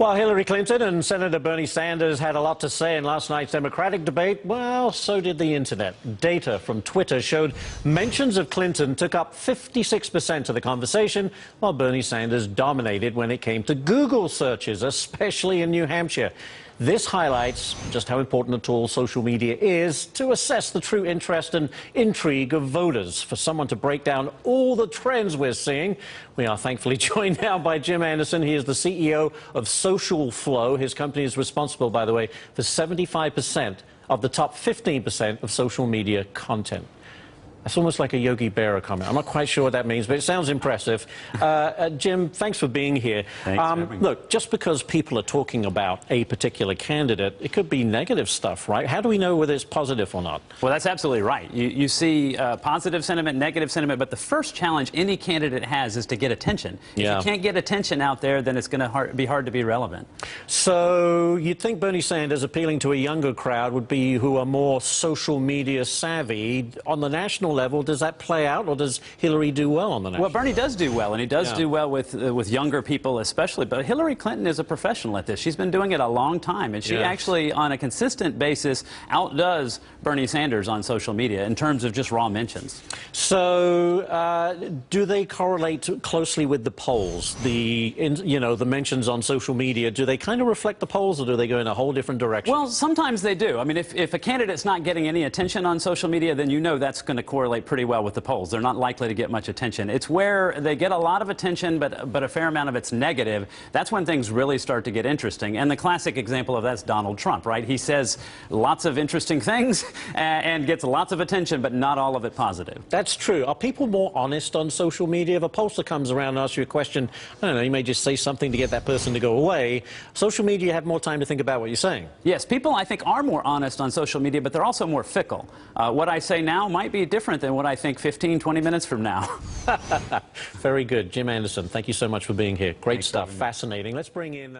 While Hillary Clinton and Senator Bernie Sanders had a lot to say in last night's Democratic debate, well, so did the internet. Data from Twitter showed mentions of Clinton took up 56% of the conversation, while Bernie Sanders dominated when it came to Google searches, especially in New Hampshire. This highlights just how important a tool social media is to assess the true interest and intrigue of voters. For someone to break down all the trends we're seeing, we are thankfully joined now by Jim Anderson. He is the CEO of SocialFlow. His company is responsible, by the way, for 75% of the top 15% of social media content. That's almost like a Yogi Berra comment. I'm not quite sure what that means, but it sounds impressive. Jim, thanks for being here. Thanks, look, just because people are talking about a particular candidate, it could be negative stuff, right? How do we know whether it's positive or not? Well, that's absolutely right. You see positive sentiment, negative sentiment, but the first challenge any candidate has is to get attention. Yeah. If you can't get attention out there, then it's going to be hard to be relevant. So you'd think Bernie Sanders appealing to a younger crowd would be who are more social media savvy. On the national level, does that play out, or does Hillary do well on the national level? Well, Bernie does do well, and he does do well with younger people especially, but Hillary Clinton is a professional at this. She's been doing it a long time, and she actually, on a consistent basis, outdoes Bernie Sanders on social media in terms of just raw mentions. So do they correlate closely with the polls? The mentions on social media, do they kind of reflect the polls, or do they go in a whole different direction? Well, sometimes they do. I mean, if a candidate's not getting any attention on social media, then you know that's going to correlate pretty well with the polls. They're not likely to get much attention. It's where they get a lot of attention, but a fair amount of it's negative. That's when things really start to get interesting. And the classic example of that's Donald Trump, right? He says lots of interesting things and gets lots of attention, but not all of it positive. That's true. Are people more honest on social media? If a pollster comes around and asks you a question, I don't know, you may just say something to get that person to go away. Social media, you have more time to think about what you're saying. Yes, people, I think, are more honest on social media, but they're also more fickle. What I say now might be different than what I think 15, 20 minutes from now. Very good. Jim Anderson, thank you so much for being here. Great stuff. Fascinating. Let's bring in...